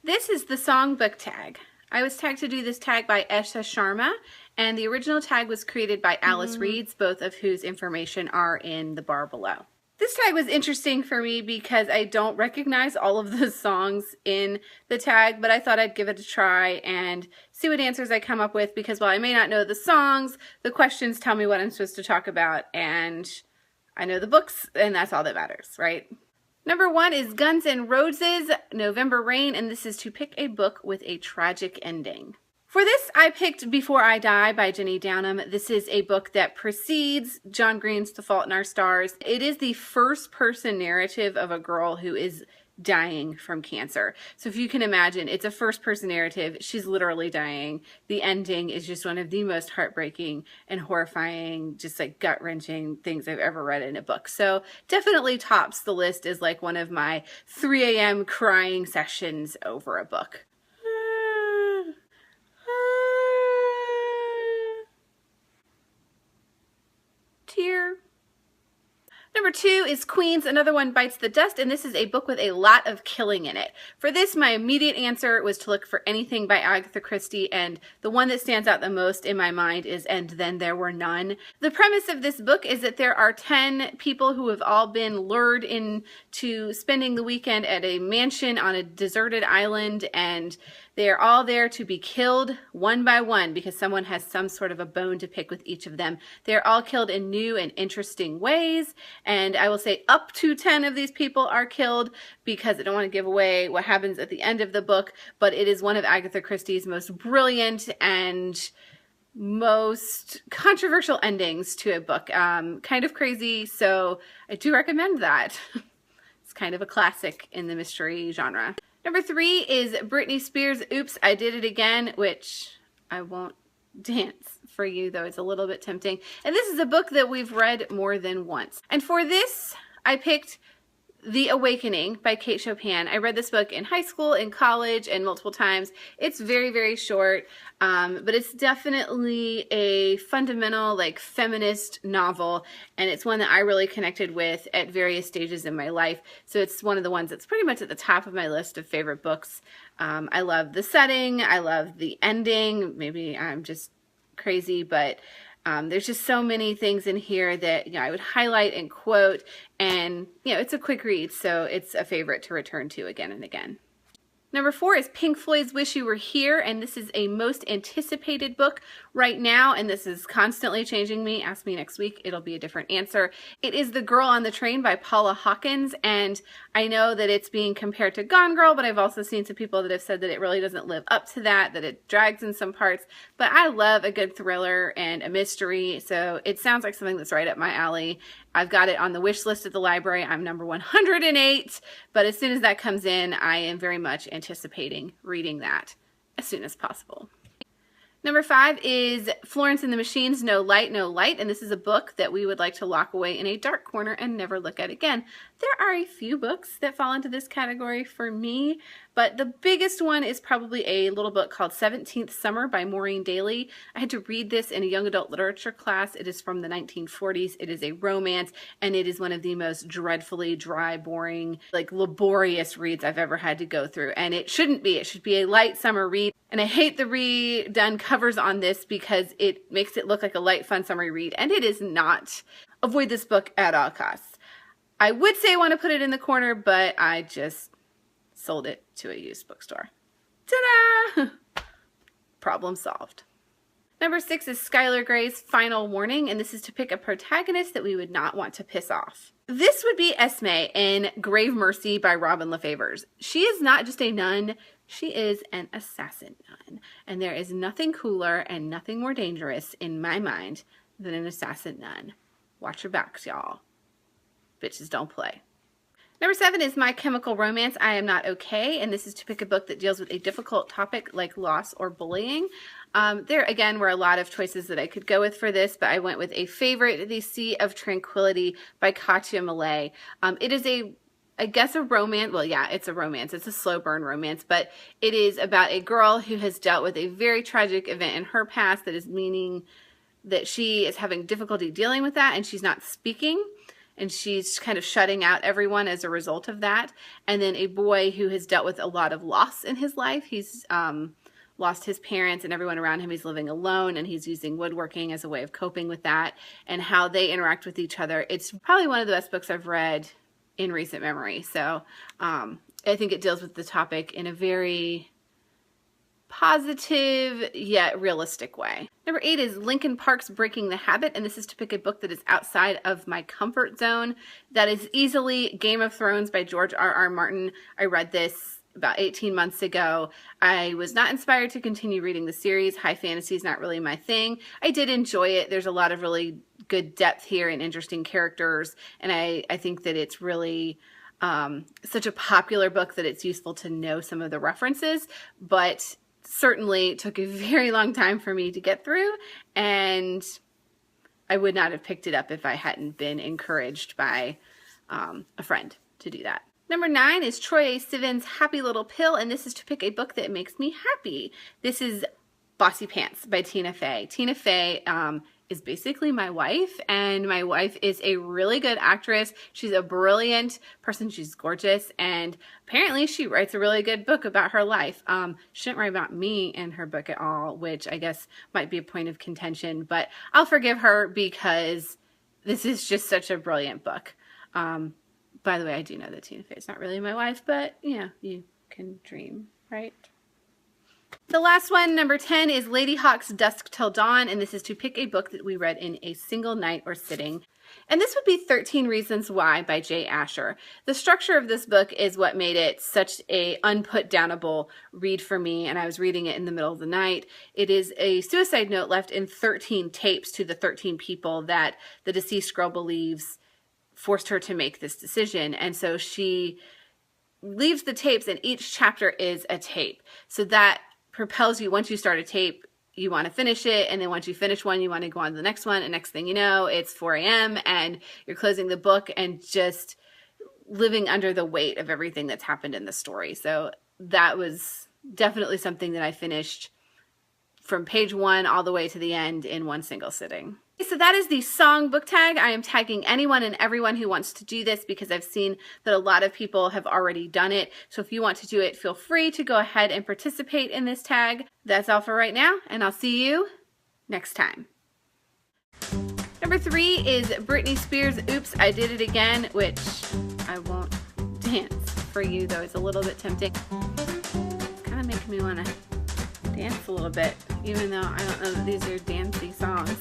This is the songbook tag. I was tagged to do this tag by Esha Sharma, and the original tag was created by Alice Reeds, both of whose information are in the bar below. This tag was interesting for me because I don't recognize all of the songs in the tag, but I thought I'd give it a try and see what answers I come up with, because while I may not know the songs, the questions tell me what I'm supposed to talk about, and I know the books, and that's all that matters, right? Number 1 is Guns N' Roses, November Rain, and this is to pick a book with a tragic ending. For this, I picked Before I Die by Jenny Downham. This is a book that precedes John Green's The Fault in Our Stars. It is the first-person narrative of a girl who is dying from cancer. So if you can imagine, it's a first-person narrative. She's literally dying. The ending is just one of the most heartbreaking and horrifying, just like gut-wrenching things I've ever read in a book. So definitely tops the list as like one of my 3 a.m. crying sessions over a book. Tear. Number 2 is Queens, Another One Bites the Dust, and this is a book with a lot of killing in it. For this, my immediate answer was to look for anything by Agatha Christie, and the one that stands out the most in my mind is And Then There Were None. The premise of this book is that there are 10 people who have all been lured into spending the weekend at a mansion on a deserted island, and they are all there to be killed one by one because someone has some sort of a bone to pick with each of them. They're all killed in new and interesting ways, and I will say up to 10 of these people are killed because I don't want to give away what happens at the end of the book, but it is one of Agatha Christie's most brilliant and most controversial endings to a book. Kind of crazy, so I do recommend that. It's kind of a classic in the mystery genre. Number 3 is Britney Spears' Oops, I Did It Again, which I won't dance for you, though it's a little bit tempting. And this is a book that we've read more than once. And for this, I picked The Awakening by Kate Chopin. I read this book in high school, in college, and multiple times. It's very, very short, but it's definitely a fundamental, like, feminist novel, and it's one that I really connected with at various stages in my life. So it's one of the ones that's pretty much at the top of my list of favorite books. I love the setting. I love the ending. Maybe I'm just crazy, but there's just so many things in here that I would highlight and quote, and it's a quick read, so it's a favorite to return to again and again. Number 4 is Pink Floyd's Wish You Were Here, and this is a most anticipated book right now, and this is constantly changing me. Ask me next week, it'll be a different answer. It is The Girl on the Train by Paula Hawkins, and I know that it's being compared to Gone Girl, but I've also seen some people that have said that it really doesn't live up to that it drags in some parts, but I love a good thriller and a mystery, so it sounds like something that's right up my alley. I've got it on the wish list at the library. I'm number 108, but as soon as that comes in, I am very much anticipating reading that as soon as possible. Number 5 is Florence and the Machine's No Light, No Light, and this is a book that we would like to lock away in a dark corner and never look at again. There are a few books that fall into this category for me, but the biggest one is probably a little book called 17th Summer by Maureen Daly. I had to read this in a young adult literature class. It is from the 1940s. It is a romance, and it is one of the most dreadfully dry, boring, like laborious reads I've ever had to go through, and it shouldn't be. It should be a light summer read. And I hate the redone covers on this because it makes it look like a light, fun summer read, and it is not. Avoid this book at all costs. I would say I want to put it in the corner, but I just sold it to a used bookstore. Ta-da! Problem solved. Number 6 is Skylar Grey's Final Warning, and this is to pick a protagonist that we would not want to piss off. This would be Esme in Grave Mercy by Robin LaFavors. She is not just a nun, she is an assassin nun. And there is nothing cooler and nothing more dangerous in my mind than an assassin nun. Watch your backs, y'all. Bitches don't play. Number 7 is My Chemical Romance, I Am Not Okay, and this is to pick a book that deals with a difficult topic like loss or bullying. There, again, were a lot of choices that I could go with for this, but I went with a favorite, The Sea of Tranquility by Katya Millay. It is I guess a romance. Well, yeah, it's a romance. It's a slow burn romance, but it is about a girl who has dealt with a very tragic event in her past that is meaning that she is having difficulty dealing with that, and she's not speaking. and she's kind of shutting out everyone as a result of that. And then a boy who has dealt with a lot of loss in his life. He's lost his parents and everyone around him. He's living alone, and he's using woodworking as a way of coping with that, and how they interact with each other. It's probably one of the best books I've read in recent memory. So I think it deals with the topic in a very positive yet realistic way. Number 8 is Linkin Park's Breaking the Habit, and this is to pick a book that is outside of my comfort zone. That is easily Game of Thrones by George R.R. Martin. I read this about 18 months ago. I was not inspired to continue reading the series. High fantasy is not really my thing. I did enjoy it. There's a lot of really good depth here and interesting characters, and I think that it's really such a popular book that it's useful to know some of the references, but certainly took a very long time for me to get through, and I would not have picked it up if I hadn't been encouraged by a friend to do that. Number 9 is Troye Sivan's Happy Little Pill, and this is to pick a book that makes me happy. This is Bossy Pants by Tina Fey. Tina Fey is basically my wife, and my wife is a really good actress. She's a brilliant person. She's gorgeous, and apparently she writes a really good book about her life. She didn't write about me in her book at all, which I guess might be a point of contention, but I'll forgive her because this is just such a brilliant book. By the way, I do know that Tina Fey is not really my wife, but you know, you can dream, right? The last one, number 10, is Lady Hawk's Dusk Till Dawn, and this is to pick a book that we read in a single night or sitting. And this would be 13 Reasons Why by Jay Asher. The structure of this book is what made it such a unputdownable read for me, and I was reading it in the middle of the night. It is a suicide note left in 13 tapes to the 13 people that the deceased girl believes forced her to make this decision. And so she leaves the tapes, and each chapter is a tape. So that propels you. Once you start a tape, you want to finish it, and then once you finish one, you want to go on to the next one, and next thing you know, it's 4 a.m. and you're closing the book and just living under the weight of everything that's happened in the story. So that was definitely something that I finished from page 1 all the way to the end in one single sitting. So that is the song book tag. I am tagging anyone and everyone who wants to do this because I've seen that a lot of people have already done it. So if you want to do it, feel free to go ahead and participate in this tag. That's all for right now, and I'll see you next time. Number 3 is Britney Spears' Oops, I Did It Again, which I won't dance for you, though it's a little bit tempting. It's kind of making me want to dance a little bit, even though I don't know that these are dancey songs.